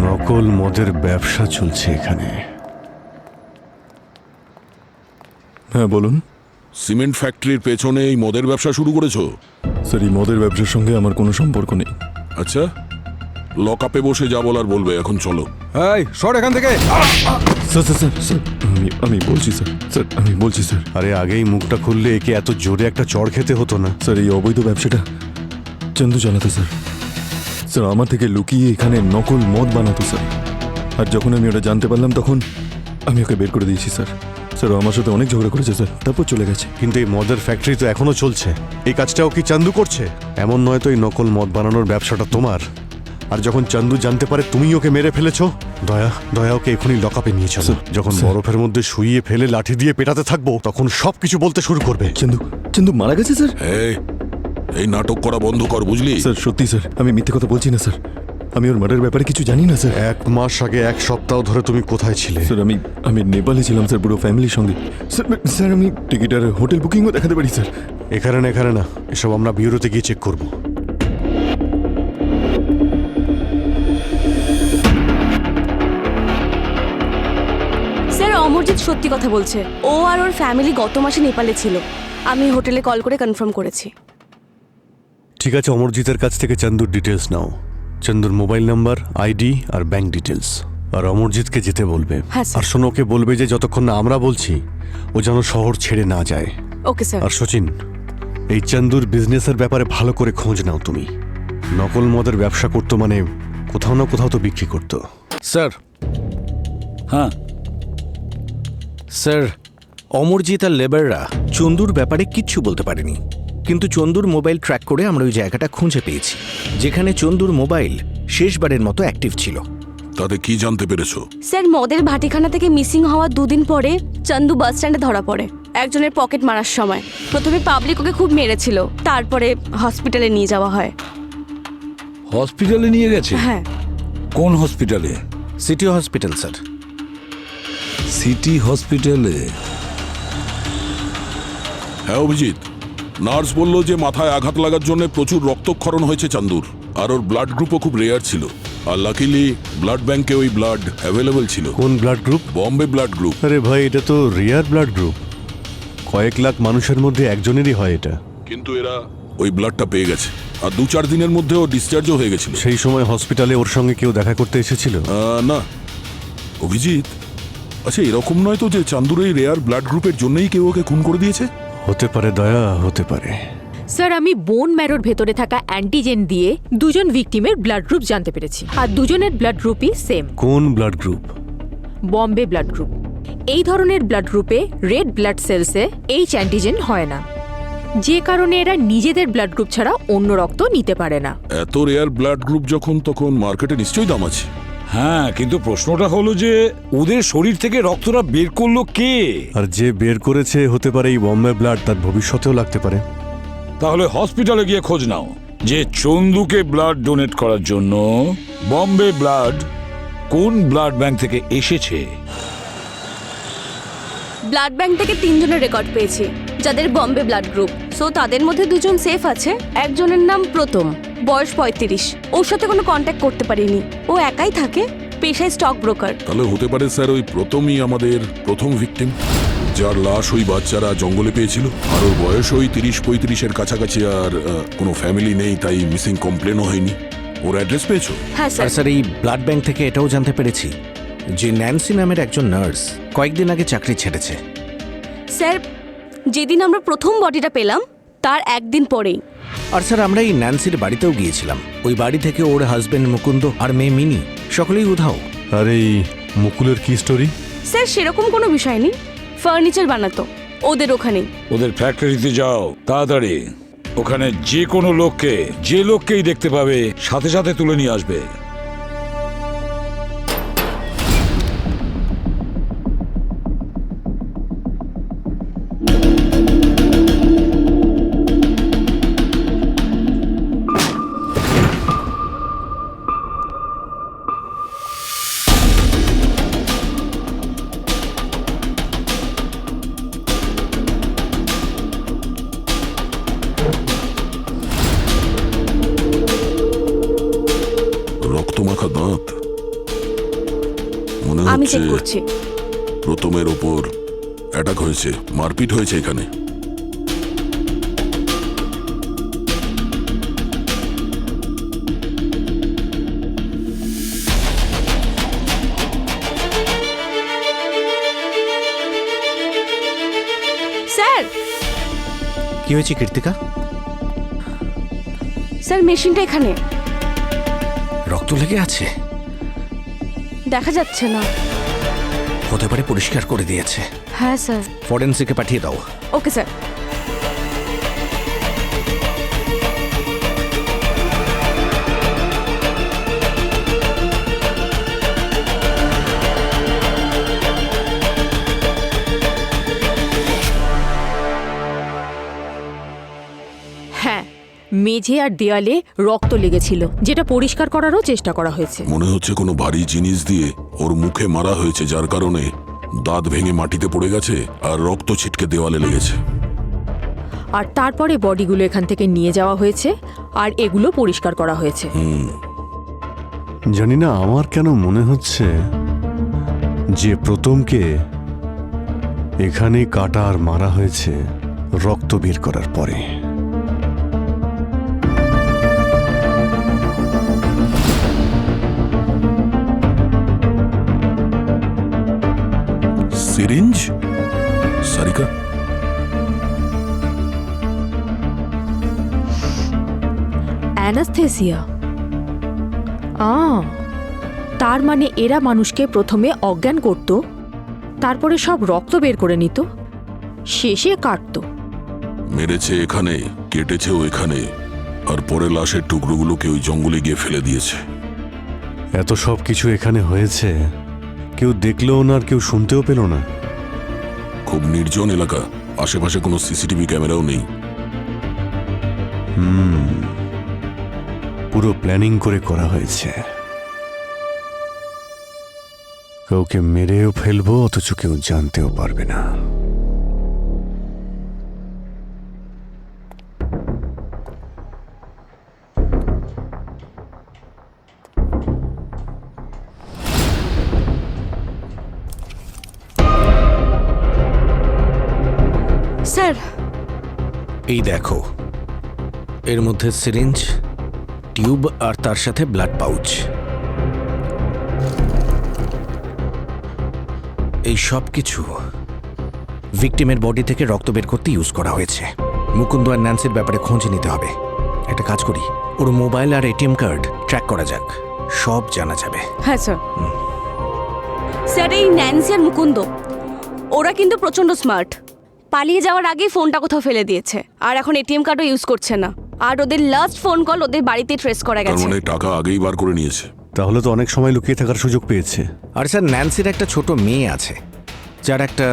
নকল মদের ব্যবসা চলছে এখানে। হ্যাঁ বলুন। সিমেন্ট ফ্যাক্টরির পেছনে এই মদের ব্যবসা শুরু করেছো? স্যার, এই মদের ব্যবসার সঙ্গে আমার কোনো সম্পর্ক নেই। আচ্ছা, লক আপে বসে যা বলার বলবে, এখন চলো। এই সর এখান থেকে। স্যার স্যার স্যার স্যার, আমি বলছি স্যার, স্যার আমি বলছি স্যার। আরে আগেই মুখটা খুললে একে এত জোরে একটা চড় খেতে হতো না। স্যার, এই অবৈধ ব্যবসাটা চন্দু জানাতো স্যার। স্যার, আমার থেকে লুকিয়ে এখানে নকল মদ বানাতো স্যার। আর যখন আমি ওটা জানতে পারলাম তখন আমি ওকে বের করে দিয়েছি স্যার। স্যার, আমার সাথে অনেক ঝগড়া করেছে স্যার, তারপর চলে গেছে। কিন্তু এই মদের ফ্যাক্টরি তো এখনো চলছে, এই কাজটাও কি চান্দু করছে? এমন নয় তো এই নকল মদ বানানোর ব্যবসাটা তোমার? আর যখন চান্দু জানতে পারে তুমি ওকে মেরে ফেলেছো, দয়া ওকে এখনই লকআপে নিয়ে চলো। যখন বরফের মধ্যে শুইয়ে ফেলে লাঠি দিয়ে পেটাতে থাকবো তখন সবকিছু বলতে শুরু করবে। চান্দু মারা গেছে স্যার? এই নাটক করা বন্ধ কর, বুঝলি? স্যার সত্যি স্যার, আমি মিথ্যে কথা বলছি না স্যার। আমি ওর মার্ডারের ব্যাপারে কিছু জানি না স্যার। 1 মাস আগে 1 সপ্তাহ ধরে তুমি কোথায় ছিলে? স্যার, আমি নেপালে ছিলাম স্যার, পুরো ফ্যামিলির সঙ্গে। স্যার আমি টিকিট আর হোটেল বুকিংও দেখাতে পারি স্যার। এখানে না, এসব আমরা বিউরোতে গিয়ে চেক করব। স্যার, অমরজিৎ সত্যি কথা বলছে। ও আর ওর ফ্যামিলি গত মাসে নেপালে ছিল। আমি হোটেলে কল করে কনফার্ম করেছি। ঠিক আছে, অমরজিতের কাছ থেকে চান্দুর ডিটেলস নাও। চান্দুর মোবাইল নাম্বার, আইডি আর ব্যাংক ডিটেলস। আর অমরজিৎকে যেতে বলবে। হ্যাঁ স্যার। আর শোনো, ওকে বলবে যে যতক্ষণ না আমরা বলছি ও যেন শহর ছেড়ে না যায়। Okay sir. আর সচিন, এই চান্দুর বিজনেসের ব্যাপারে ভালো করে খোঁজ নাও তুমি। নকল মদের ব্যবসা করতো মানে কোথাও না কোথাও তো বিক্রি করতো। স্যার। হ্যাঁ স্যার, অমরজিৎ আর লেবাররা চন্দুর ব্যাপারে কিচ্ছু বলতে পারেনি, কিন্তু চন্দুর মোবাইল ট্র্যাক করে আমরা ওই জায়গাটা খুঁজে পেয়েছি, যেখানে চন্দুর মোবাইল শেষবারের মতো অ্যাক্টিভ ছিল। তাতে কি জানতে পেরেছো? স্যার মদের ভাটিখানা থেকে মিসিং হওয়ার 2 দিন পরে চন্দু বাস স্ট্যান্ডে ধরা পড়ে একজনের পকেট মারার সময়। প্রথমে পাবলিক ওকে খুব মেরেছিল, তারপরে হসপিটালে নিয়ে যাওয়া হয়। হসপিটালে নিয়ে গেছে? হ্যাঁ। কোন হসপিটালে? City hospital sir. সিটি হসপিটালে? হ্যাঁ অভিজিৎ, নার্স বলল যে মাথায় আঘাত লাগার জন্য প্রচুর রক্তক্ষরণ হয়েছে চান্দুর, আর ওর ব্লাড গ্রুপও খুব রেয়ার ছিল। আর লাকিলি ব্লাড ব্যাংকে ওই ব্লাড অ্যাভেলেবল ছিল। কোন blood group? Bombay blood group. আরে ভাই, এটা তো রিয়ার ব্লাড গ্রুপ, কয়েক লাখ মানুষের মধ্যে একজনেরই হয় এটা। কিন্তু এরা ওই ব্লাডটা পেয়ে গেছে, আর 2-4 দিনের মধ্যে ও ডিসচার্জও হয়ে গেছিল। সেই সময় হসপিটালে ওর সঙ্গে কেউ দেখা করতে এসেছিল? না অভিজিৎ, আচ্ছা এরকম নয় তো যে চান্দুর এই রেয়ার ব্লাড গ্রুপের জন্যই কেউ ওকে খুন করে দিয়েছে? হতে পারে দয়া, হতে পারে। স্যার আমি বোন ম্যারোর ভেতরে থাকা অ্যান্টিজেন দিয়ে 2 জন ভিকটিমের ব্লাড গ্রুপ জানতে পেরেছি, আর 2 জনের ব্লাড গ্রুপই সেম। কোন blood group? Bombay blood group. এই ধরনের ব্লাড গ্রুপে রেড ব্লাড সেলসে এইচ অ্যান্টিজেন হয় না, যে কারণে এরা নিজেদের ব্লাড গ্রুপ ছাড়া অন্য রক্ত নিতে পারে না। এত রেয়ার ব্লাড গ্রুপ যখন, তখন মার্কেটে নিশ্চয়ই দাম আছে। হ্যাঁ, কিন্তু প্রশ্নটা হলো যে ওদের শরীর থেকে রক্তটা বের করলো কে? আর যে বের করেছে হতে পারে এই বম্বে ব্লাড, তার ভবিষ্যতেও লাগতে পারে। তাহলে হসপিটালে গিয়ে খোঁজ নাও যে চন্দুকে ব্লাড ডোনেট করার জন্য বম্বে ব্লাড কোন ব্লাড ব্যাংক থেকে এসেছে। ব্লাড ব্যাংক থেকে 3 জনের রেকর্ড পেয়েছি যাদের বম্বে ব্লাড গ্রুপ। সো তাদের মধ্যে 2 জন সেফ আছে। একজনের নাম প্রথম, বয়স 35। ওর সাথে কোনো কন্ট্যাক্ট করতে পারিনি, ও একাই থাকে, পেশায় স্টক ব্রোকার। তাহলে হতে পারে স্যার ওই প্রথমই আমাদের প্রথম ভিকটিম, যার লাশ ওই বাচ্চারা জঙ্গলে পেয়েছিল। আর ওর বয়স ওই 30-35-এর কাছাকাছি, আর কোনো ফ্যামিলি নেই, তাই মিসিং কমপ্লেনও হয়নি। ওর অ্যাড্রেস পেয়েছো? হ্যাঁ আর স্যার এই ব্লাড ব্যাংক থেকে এটাও জানতে পেরেছি যে ন্যান্সি নামের একজন নার্স কয়েকদিন আগে চাকরি ছেড়েছে। স্যার যেদিন আমরা প্রথম বডিটা পেলাম তার একদিন পরেই। আর স্যার আমরা এই ন্যান্সির বাড়িতেও গিয়েছিলাম। ওই বাড়ি থেকে ওর হাজবেন্ড মুকুন্দ আর মেয়ে মিনি সকলেই উধাও। আর এই মুকুলের কি স্টোরি? স্যার সেরকম কোনো বিষয় নেই, ফার্নিচার বানাতো ওদের ওখানেই। ওদের ফ্যাক্টরিতে যাও তাড়াতাড়ি, ওখানে যে কোনো লোককে, যে লোককেই দেখতে পাবে সাথে সাথে তুলে নিয়ে আসবে। রক্তমাখা দাঁত, মনে আমি হচ্ছে চেক করছি। প্রথমের ওপর অ্যাটাক হয়েছে, মারপিট হয়েছে এখানে। স্যার কি হয়েছে কৃতিকা? স্যার মেশিনটা এখানে, রক্ত লেগে আছে, দেখা যাচ্ছে না। হতে পারে পরিষ্কার করে দিয়েছে। হ্যাঁ স্যার। ফরেন্সিকে পাঠিয়ে দাও। Okay sir. হ্যাঁ, মেঝে আর দেয়ালে রক্ত লেগেছিল, যেটা পরিষ্কার করারও চেষ্টা করা হয়েছে। মনে হচ্ছে কোনো ভারী জিনিস দিয়ে ওর মুখে মারা হয়েছে, যার কারণে দাঁত ভেঙে মাটিতে পড়ে গেছে আর রক্ত ছিটকে দেওয়ালে লেগেছে। আর তারপরে বডিগুলো এখান থেকে নিয়ে যাওয়া হয়েছে আর এগুলো পরিষ্কার করা হয়েছে। জানি না, আমার কেন মনে হচ্ছে যে প্রথমকে এখানে কাটা আর মারা হয়েছে রক্ত বের করার পরে। সিরিঞ্জ? সারিকা, অ্যানাস্থেসিয়া। তার মানে এরা মানুষকে প্রথমে অজ্ঞান করত, তারপরে সব রক্ত বের করে নিত, শেষে কাটতো। মেরেছে এখানে, কেটেছেও এখানে, আর পরে লাশের টুকরোগুলোকে ওই জঙ্গলে গিয়ে ফেলে দিয়েছে। এত সব কিছু এখানে হয়েছে, কেউ দেখলেও না আর কেউ শুনতেও পেল না। খুব নির্জন এলাকা, আশেপাশে কোনো সিসিটিভি ক্যামেরাও নেই। পুরো প্ল্যানিং করে করা হয়েছে। কাউকে মেরেও ফেলবো, অথচ কেউ জানতেও পারবে না। স্যার, এই দেখো, এর মধ্যে সিরিঞ্জ, টিউব আর তার সাথে ব্লাড পাউচ। এই সব কিছু ভিকটিমের বডি থেকে রক্ত বের করতে ইউজ করা হয়েছে। মুকুন্দ আর ন্যান্সির ব্যাপারে খোঁজ নিতে হবে। একটা কাজ করি, ওর মোবাইল আর এটিএম কার্ড ট্র্যাক করা যাক, সব জানা যাবে। হ্যাঁ স্যার। স্যার, এই ন্যান্সি আর মুকুন্দ ওরা কিন্তু প্রচন্ড স্মার্ট। পালিয়ে যাওয়ার আগেই ফোনটা কোথাও ফেলে দিয়েছে, আর এখন এটিএম কার্ডও ইউজ করছে না। আর ওদের লাস্ট ফোন কল ওদের বাড়িতে ট্রেস করা তার গেছে। মানে টাকা আগেই বার করে নিয়েছে। তাহলে তো অনেক সময় লুকিয়ে থাকার সুযোগ পেয়েছে। আর স্যার, ন্যান্সির একটা ছোট মেয়ে আছে যার একটা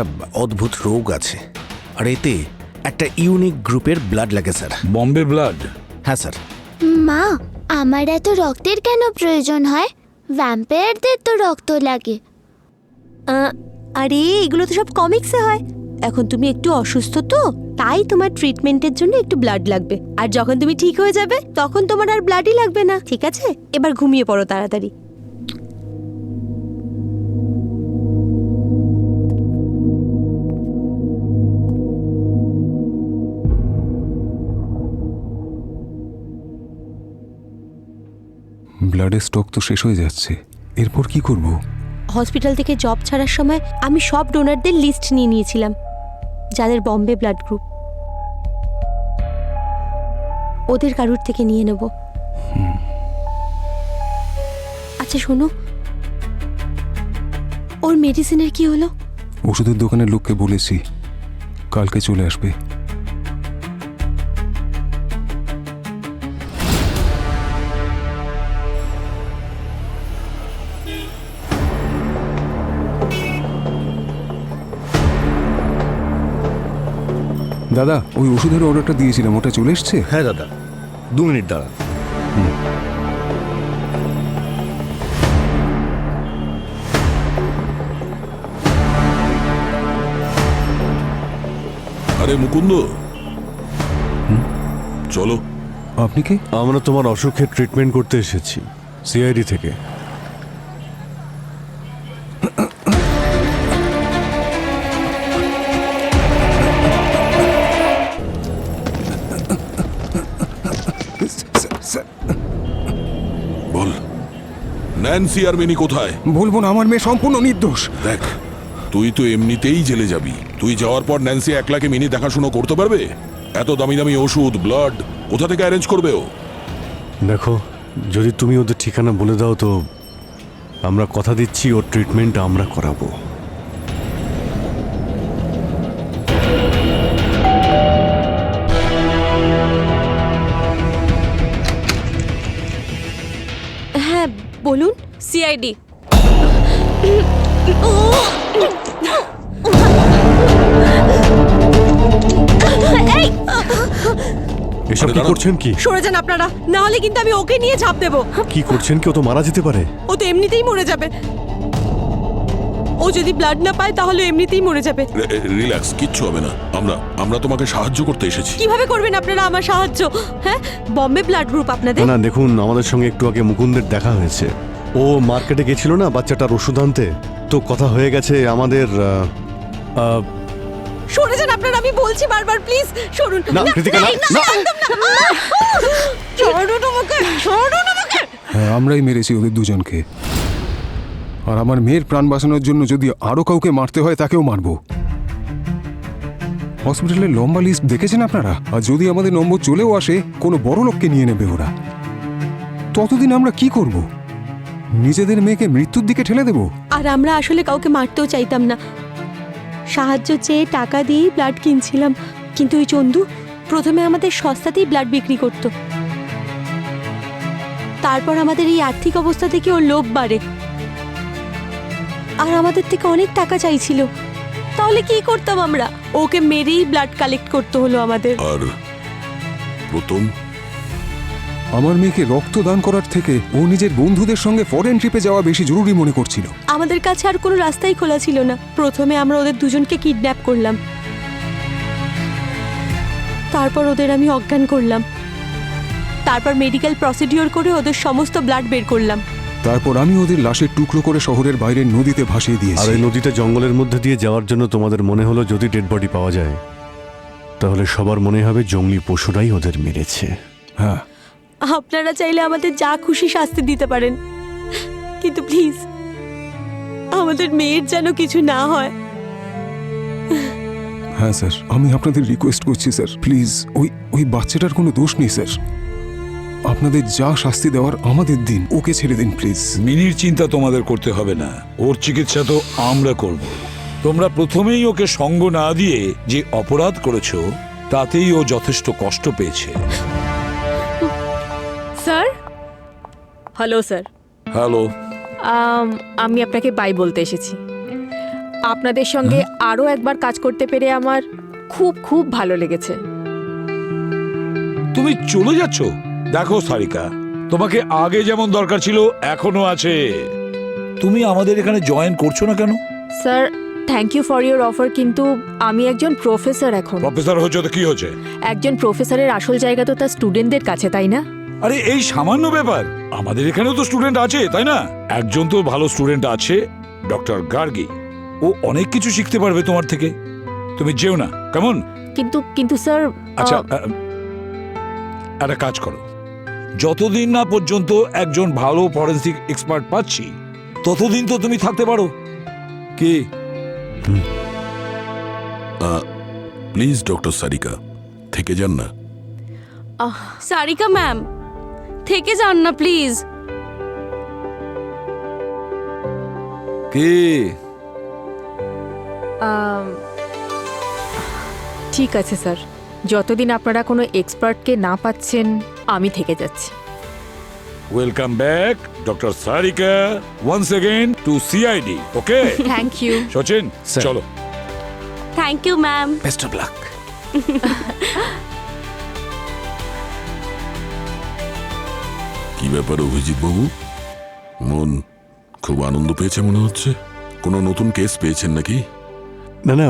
অদ্ভুত রোগ আছে, আর এতে একটা ইউনিক গ্রুপের ব্লাড লাগে স্যার। বম্বে ব্লাড? হ্যাঁ স্যার। মা, আমার এত রক্তের কেন প্রয়োজন হয়? ভ্যাম্পায়ারদের তো রক্ত লাগে। আরে এগুলো তো সব কমিক্সে হয়। এখন তুমি একটু অসুস্থ তো, তাই তোমার ট্রিটমেন্টের জন্য একটু ব্লাড লাগবে। আর যখন তুমি ঠিক হয়ে যাবে তখন তোমার আর ব্লাডই লাগবে না, ঠিক আছে? এবার ঘুমিয়ে পড়ো তাড়াতাড়ি। ব্লাডের স্টক তো শেষ হয়ে যাচ্ছে, এরপর কি করব? হসপিটাল থেকে জব ছাড়ার সময় আমি সব ডোনারদের লিস্ট নিয়ে নিয়েছিলাম, যাদের বম্বে ব্লাড গ্রুপ। ওদের কারুর থেকে নিয়ে নেব। আচ্ছা শোনো, ওর মেডিসিনের কি হলো? ওষুধের দোকানের লোককে বলেছি কালকে চলে আসবে। দাদা, ওই ওষুধের অর্ডারটা দিয়েছিলাম, ওটা চলে এসছে? হ্যাঁ দাদা, 2 মিনিট দাঁড়া। আরে মুকুন্দ, চলো। আপনি কি? আমরা তোমার অসুখের ট্রিটমেন্ট করতে এসেছি সিআইডি থেকে। বল, ন্যান্সি আর মিনি কোথায়? বলবো না, আমার মেয়ে সম্পূর্ণ নির্দোষ। দেখ, তুই তো এমনিতেই জেলে যাবি। তুই যাওয়ার পর ন্যান্সি একলাকে মিনি দেখাশুনো করতে পারবে? এত দামি দামি ওষুধ, ব্লাড কোথা থেকে অ্যারেঞ্জ করবে ও? দেখো, যদি তুমি ওদের ঠিকানা বলে দাও তো আমরা কথা দিচ্ছি ওর ট্রিটমেন্ট আমরা করাবো। হ্যাঁ বলুন। সিআইডি। এসব কি করছেন? কি সরে যান আপনারা, না হলে কিন্তু আমি ওকে নিয়ে ঝাঁপ দেবো। কি করছেন? কেউ তো মারা যেতে পারে। ও তো এমনিতেই মরে যাবে। ও যদি ব্লাড না পায় তাহলে এমনিতেই মরে যাবে। রিল্যাক্স, কিচ্ছু হবে না। আমরা তোমাকে সাহায্য করতে এসেছি। কিভাবে করবেন আপনারা আমার সাহায্য? হ্যাঁ, বম্বে ব্লাড গ্রুপ আপনাদের? না দেখুন, আমাদের সঙ্গে একটু আগে মুকুন্দের দেখা হয়েছে। ও মার্কেটে গেছিল না বাচ্চাটার ওষুধ আনতে, তো কথা হয়ে গেছে আমাদের। সরে যান আপনারা, আমি বলছি বারবার, প্লিজ সরুন। না কৃতিকা, না না। সরুন আমাকে, সরুন আমাকে। হ্যাঁ, আমরাই মেরেছি ওদের দুজনকে। আর আমার মেয়ের প্রাণ বাঁচানোর জন্য যদি আরো কাউকে মারতে হয় তাকেও মারবো। হসপিটালের লম্বা লিস্ট দেখেছেন আপনারা? আর যদি আমাদের নম্বর চলেও আসে, কোনো বড় লোককে নিয়ে নেবে ওরা। ততদিন আমরা কি করব? নিজেদের মেয়েকে মৃত্যুর দিকে ঠেলে দেব? আর আমরা আসলে কাউকে মারতেও চাইতাম না, সাহায্য চেয়ে টাকা দিয়েই ব্লাড কিনছিলাম। কিন্তু ওই চন্দু প্রথমে আমাদের সস্তাতেই ব্লাড বিক্রি করত, তারপর আমাদের এই আর্থিক অবস্থা থেকে ওর লোভ বাড়ে আর আমাদের থেকে অনেক টাকা চাইছিল। তাহলে কি করতাম আমরা? ওকে মেরেই ব্লাড কালেক্ট করতে হলো আমাদের। আর প্রথম আমার মেয়েকে রক্তদান করার থেকে ও নিজের বন্ধুদের সঙ্গে ফরেন ট্রিপে যাওয়া বেশি জরুরি মনে করছিল। আমাদের কাছে আর কোনো রাস্তাই খোলা ছিল না। প্রথমে আমরা ওদের দুজনকে কিডন্যাপ করলাম, তারপর ওদের আমি অজ্ঞান করলাম, তারপর মেডিকেল প্রসিডিওর করে ওদের সমস্ত ব্লাড বের করলাম। তারপর আমি ওদের লাশের টুকরো করে শহরের বাইরের নদীতে ভাসিয়ে আর দিয়েছি। এই নদীটা জঙ্গলের মধ্যে দিয়ে যাওয়ার জন্য তোমাদের মনে হলো যদি ডেড বডি পাওয়া যায় তাহলে সবার মনে হবে জঙ্গলি পশুরাই ওদের মেরেছে। হ্যাঁ, আপনারা চাইলে আমাদের যা খুশি শাস্তি দিতে পারেন, কিন্তু প্লিজ আমাদের মেয়ের যেন কিছু না হয়। হ্যাঁ স্যার, আমি আপনাদের রিকোয়েস্ট করছি স্যার, প্লিজ ওই বাচ্চাটার কোনো দোষ নেই স্যার। আপনাদের যা শাস্তি দেওয়ার আমাদের দিন, ওকে ছেড়ে দিন প্লিজ। মিনির চিন্তা তোমাদের করতে হবে না, ওর চিকিৎসা তো আমরা করব। তোমরা প্রথমেই ওকে সঙ্গ না দিয়ে যে অপরাধ করেছো তাতেই ও যথেষ্ট কষ্ট পেয়েছে। Sir, hello sir. হ্যালো। আমি আপনাকে বাই বলতে এসেছি। আপনাদের সঙ্গে আরও একবার কাজ করতে পেরে আমার খুব খুব ভালো লেগেছে। তুমি চলে যাচ্ছ? দেখো সারিকা, তোমাকে আগে যেমন দরকার ছিল এখনো আছে। তুমি আমাদের এখানে জয়েন করছো না কেন? Sir, thank you for your offer, কিন্তু আমি একজন প্রফেসর এখন। প্রফেসর হচ্ছে তো কি হচ্ছে? একজন প্রফেসরের আসল জায়গা তো তার স্টুডেন্টদের কাছে, তাই না? আরে এই সামান্য ব্যাপার, আমাদের এখানেও তো স্টুডেন্ট আছে, তাই না? একজন তো ভালো স্টুডেন্ট আছে, ডক্টর গার্গী। ও অনেক কিছু শিখতে পারবে তোমার থেকে। তুমি যেও না, কেমন? কিন্তু স্যার, আচ্ছা, একটা কাজ করো, যতদিন না পর্যন্ত একজন ভালো ফরেন্সিক এক্সপার্ট পাচ্ছি ততদিন তো তুমি থাকতে পারো। কি? প্লিজ ডক্টর সারিকা, থেকে যান না। সারিকা ম্যাম, থেকে যান না প্লিজ। কি? ঠিক আছে স্যার, যতদিন আপনারা কোনো এক্সপার্টকে না পাচ্ছেন আমি থেকে যাচ্ছি। Welcome back doctor Sarika once again to CID. Okay, thank you. Sachin, চলো। Thank you ma'am. Best of luck. কি ব্যাপার অভিজিৎ বাবু, মন খুব আনন্দ পেয়েছে মনে হচ্ছে। কোনো নতুন কেস পেয়েছেন নাকি? না না,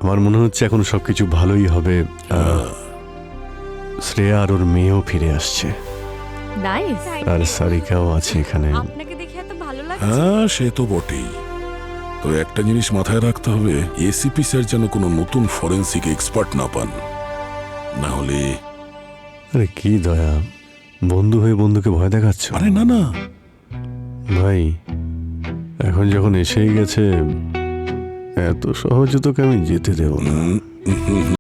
আমার মনে হচ্ছে এখন সবকিছু ভালোই হবে। শ্রেয়া আর ওর মেয়েও ফিরে আসছে, নাইস। আর সারিকাও আছে এখানে। আপনাকে দেখে এত ভালো লাগছে। হ্যাঁ, সে তো বটেই। তো একটা জিনিস মাথায় রাখতে হবে, এসিপি স্যার যেন কোনো নতুন ফরেন্সিক এক্সপার্ট না পান, না হলে। আরে কি দয়া, বন্ধু হয়ে বন্ধুকে ভয় দেখাচ্ছ? আরে না না ভাই, এখন যখন এসেই গেছে এত সহজে তোকে আমি যেতে দেব না।